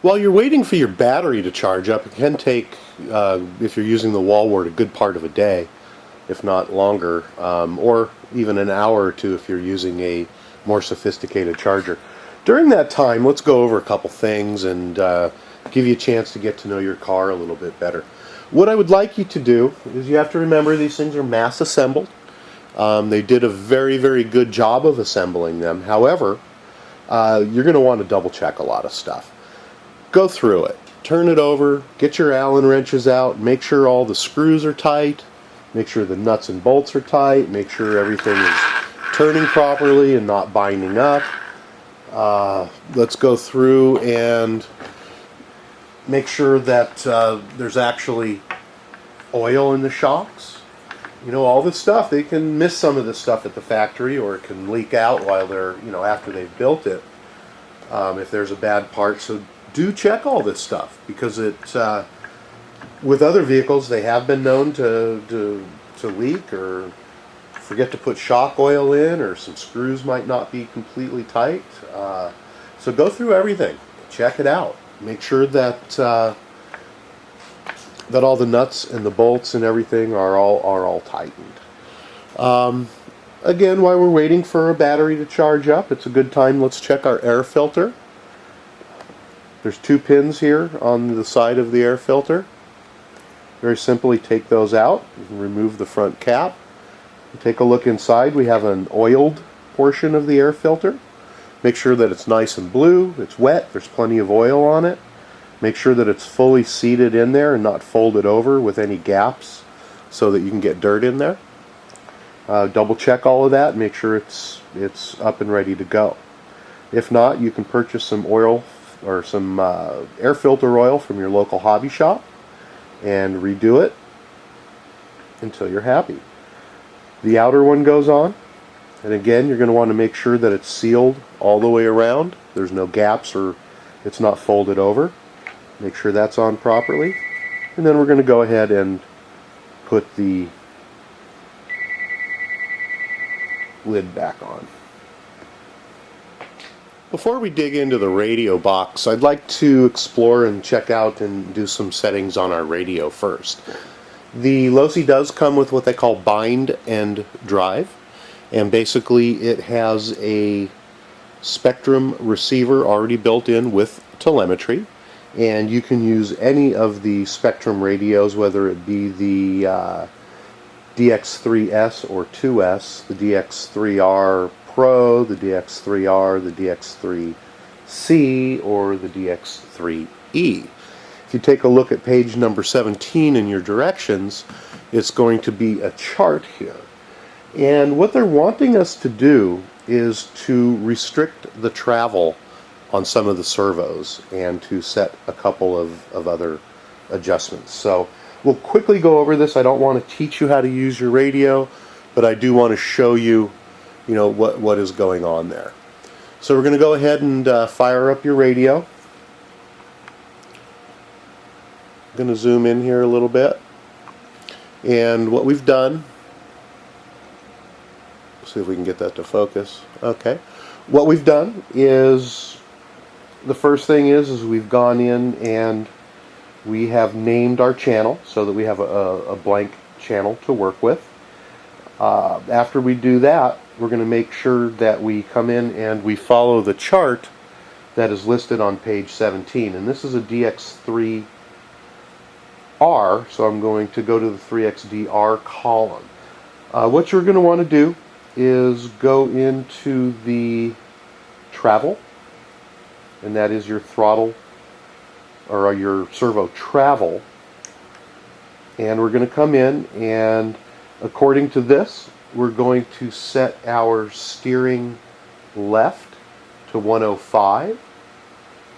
While you're waiting for your battery to charge up, it can take, if you're using the wall wart, a good part of a day, if not longer, or even an hour or two if you're using a more sophisticated charger. During that time, let's go over a couple things and give you a chance to get to know your car a little bit better. What I would like you to do is you have to remember these things are mass assembled. They did a very, very good job of assembling them. However, you're going to want to double check a lot of stuff. Go through it, turn it over, get your Allen wrenches out, make sure all the screws are tight, make sure the nuts and bolts are tight, make sure everything is turning properly and not binding up. Let's go through and make sure that there's actually oil in the shocks. You know, all this stuff, they can miss some of this stuff at the factory, or it can leak out while they're, after they've built it, if there's a bad part. So do check all this stuff, because with other vehicles, they have been known to leak, or forget to put shock oil in, or some screws might not be completely tight. So go through everything, check it out, make sure that that all the nuts and the bolts and everything are all tightened. Again, while we're waiting for a battery to charge up, it's a good time. Let's check our air filter. There's 2 pins here on the side of the air filter. Very simply take those out and remove the front cap. Take a look inside. We have an oiled portion of the air filter. Make sure that it's nice and blue, it's wet, there's plenty of oil on it. Make sure that it's fully seated in there and not folded over with any gaps so that you can get dirt in there. Double check all of that and make sure it's up and ready to go. If not, you can purchase some oil or some air filter oil from your local hobby shop and redo it until you're happy. The outer one goes on, and again, you're going to want to make sure that it's sealed all the way around. There's no gaps or it's not folded over. Make sure that's on properly. And then we're going to go ahead and put the lid back on. Before we dig into the radio box, I'd like to explore and check out and do some settings on our radio first. The Losi does come with what they call bind and drive, and basically it has a Spectrum receiver already built in with telemetry, and you can use any of the Spectrum radios, whether it be the DX3S or 2S, the DX3R Pro, the DX3R, the DX3C, or the DX3E. If you take a look at page number 17 in your directions, it's going to be a chart here. And what they're wanting us to do is to restrict the travel on some of the servos and to set a couple of other adjustments. So we'll quickly go over this. I don't want to teach you how to use your radio, but I do want to show you, what is going on there. So we're going to go ahead and fire up your radio. I'm going to zoom in here a little bit. And what we've done, see if we can get that to focus. Okay. What we've done is, the first thing is we've gone in and we have named our channel so that we have a blank channel to work with. After we do that, we're going to make sure that we come in and we follow the chart that is listed on page 17. And this is a DX3R, so I'm going to go to the 3XDR column. What you're going to want to do is go into the travel, and that is your throttle or your servo travel, and we're going to come in, and according to this, we're going to set our steering left to 105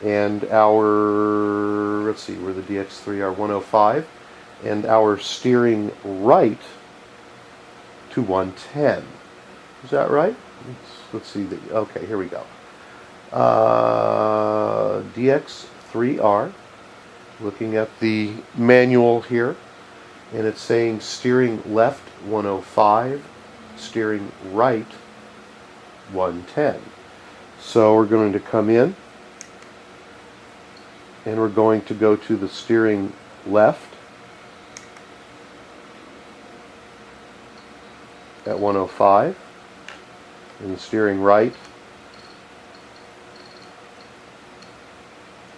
and our, let's see, we're the DX3R 105, and our steering right to 110. Is that right? Let's see. Okay, here we go. DX3R, looking at the manual here, and it's saying steering left 105, steering right 110. So we're going to come in and we're going to go to the steering left at 105 and the steering right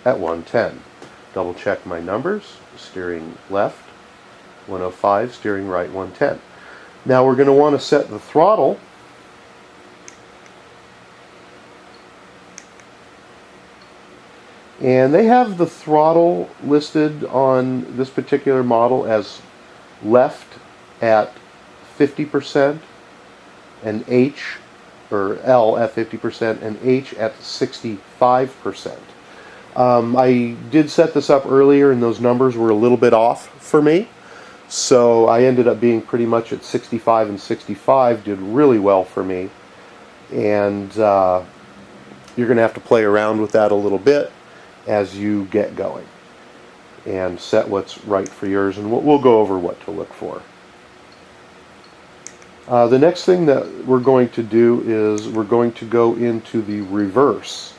at 110. Double check my numbers. Steering left 105, steering right 110. Now we're going to want to set the throttle and they have the throttle listed on this particular model as left at 50% and H or L at 50% and H at 65%. I did set this up earlier and those numbers were a little bit off for me, so I ended up being pretty much at 65 and 65, did really well for me, and you're going to have to play around with that a little bit as you get going and set what's right for yours, and we'll go over what to look for. The next thing that we're going to do is we're going to go into the reverse.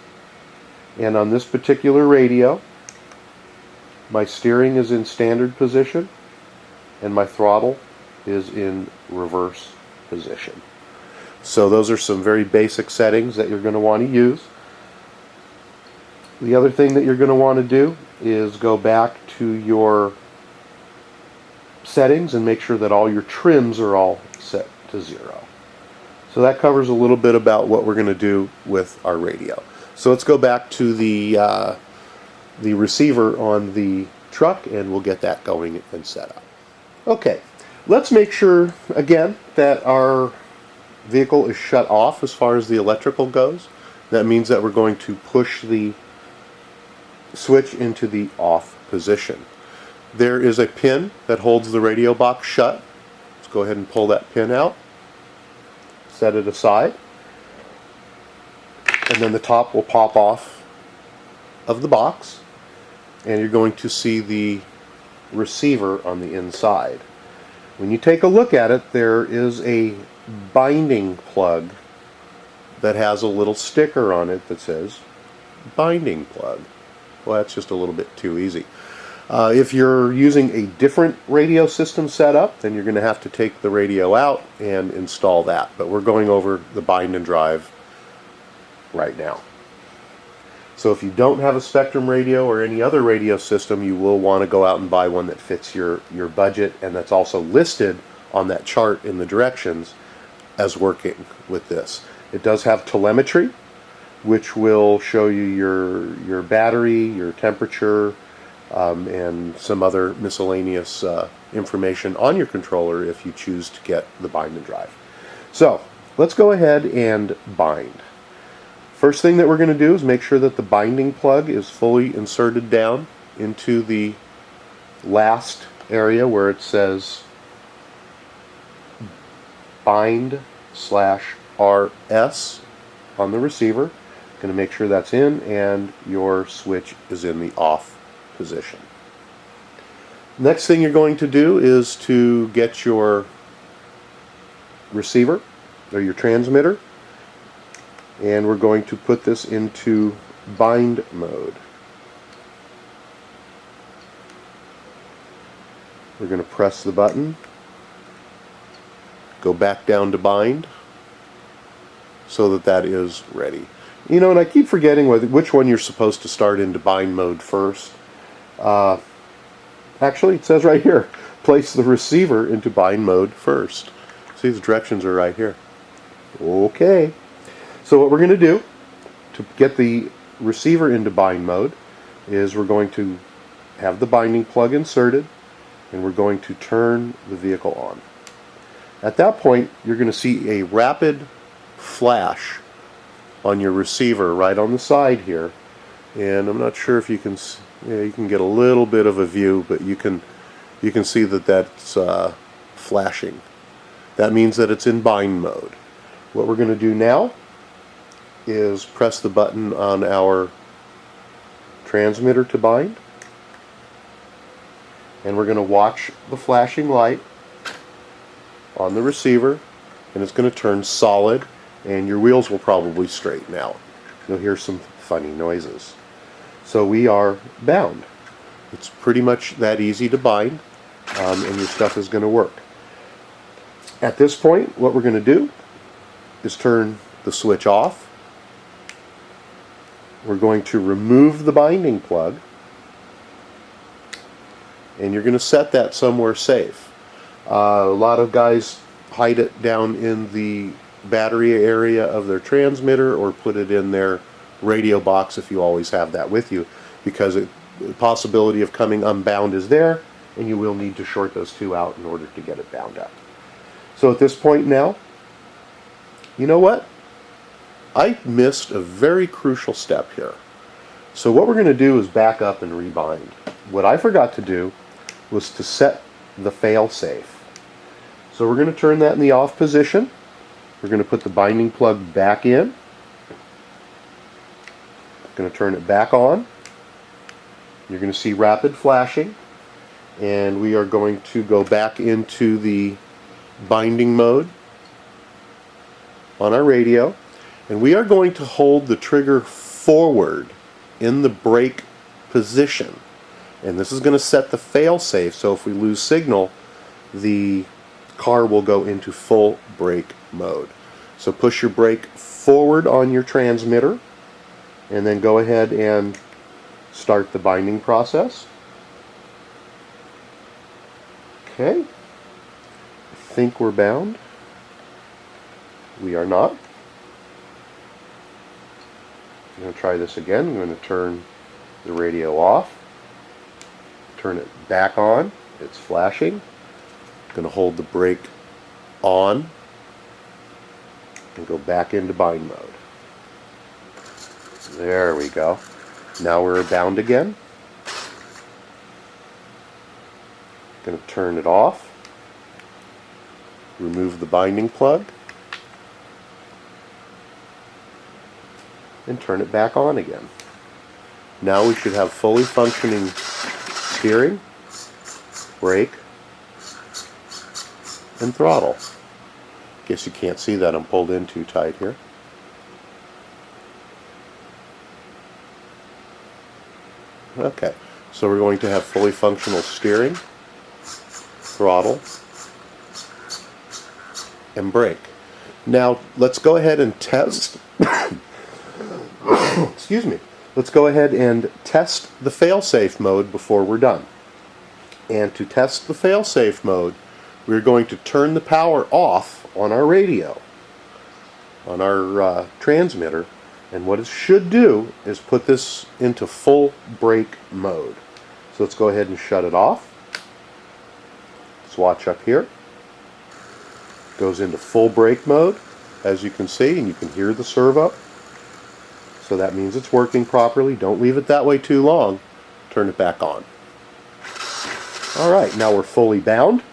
And on this particular radio, my steering is in standard position and my throttle is in reverse position. So those are some very basic settings that you're going to want to use. The other thing that you're going to want to do is go back to your settings and make sure that all your trims are all set to 0. So that covers a little bit about what we're going to do with our radio. So let's go back to the receiver on the truck and we'll get that going and set up. Okay, let's make sure again that our vehicle is shut off as far as the electrical goes. That means that we're going to push the switch into the off position. There is a pin that holds the radio box shut. Let's go ahead and pull that pin out, set it aside, and then the top will pop off of the box and you're going to see the receiver on the inside. When you take a look at it, there is a binding plug that has a little sticker on it that says binding plug. Well, that's just a little bit too easy. If you're using a different radio system setup, then you're going to have to take the radio out and install that. But we're going over the bind and drive right now. So if you don't have a Spectrum radio or any other radio system, you will want to go out and buy one that fits your budget and that's also listed on that chart in the directions as working with this. It does have telemetry, which will show you your battery, your temperature, and some other miscellaneous information on your controller if you choose to get the bind and drive. So let's go ahead and bind. First thing that we're going to do is make sure that the binding plug is fully inserted down into the last area where it says bind/RS on the receiver. Going to make sure that's in and your switch is in the off position. Next thing you're going to do is to get your receiver or your transmitter, and we're going to put this into bind mode. We're going to press the button, go back down to bind so that that is ready. You know, and I keep forgetting which one you're supposed to start into bind mode first. Actually, it says right here, place the receiver into bind mode first. See, the directions are right here. Okay. So what we're going to do to get the receiver into bind mode is we're going to have the binding plug inserted and we're going to turn the vehicle on. At that point, you're going to see a rapid flash on your receiver right on the side here, and I'm not sure if you can you can get a little bit of a view, but you can see that that's flashing. That means that it's in bind mode. What we're going to do now is press the button on our transmitter to bind, and we're going to watch the flashing light on the receiver, and it's going to turn solid and your wheels will probably straighten out. You'll hear some funny noises. So we are bound. It's pretty much that easy to bind, and your stuff is going to work. At this point, what we're going to do is turn the switch off. We're going to remove the binding plug, and you're going to set that somewhere safe. A lot of guys hide it down in the battery area of their transmitter, or put it in their radio box if you always have that with you, because the possibility of coming unbound is there, and you will need to short those two out in order to get it bound up. So at this point now, you know what? I missed a very crucial step here. So what we're going to do is back up and rebind. What I forgot to do was to set the fail-safe. So we're going to turn that in the off position. We're going to put the binding plug back in. Going to turn it back on. You're going to see rapid flashing, and we are going to go back into the binding mode on our radio, and we are going to hold the trigger forward in the brake position, and this is going to set the fail-safe, so if we lose signal, the car will go into full brake mode. So push your brake forward on your transmitter, and then go ahead and start the binding process. Okay, I think we're bound. We are not. I'm going to try this again. I'm going to turn the radio off, turn it back on. It's flashing. I'm going to hold the brake on and go back into bind mode. There we go. Now we're bound again. Going to turn it off, remove the binding plug, and turn it back on again. Now we should have fully functioning steering, brake, and throttle. Guess you can't see that, I'm pulled in too tight here. Okay, so we're going to have fully functional steering, throttle, and brake. Now let's go ahead and test excuse me. Let's go ahead and test the fail-safe mode before we're done. And to test the fail-safe mode, we're going to turn the power off on our radio, on our transmitter, and what it should do is put this into full brake mode. So let's go ahead and shut it off. Let's watch up here. Goes into full brake mode, as you can see, and you can hear the servo. So that means it's working properly. Don't leave it that way too long. Turn it back on. Alright, now we're fully bound.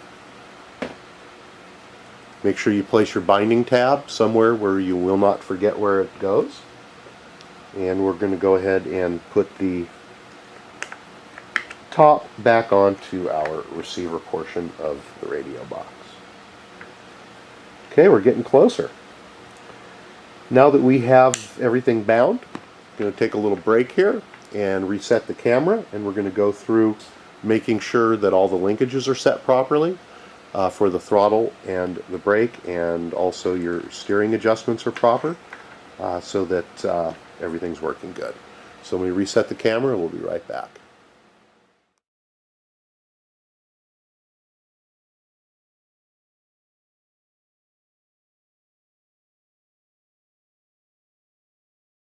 Make sure you place your binding tab somewhere where you will not forget where it goes. And we're going to go ahead and put the top back onto our receiver portion of the radio box. Okay, we're getting closer. Now that we have everything bound, I'm going to take a little break here and reset the camera, and we're going to go through making sure that all the linkages are set properly for the throttle and the brake, and also your steering adjustments are proper so that everything's working good. So when we reset the camera, we'll be right back.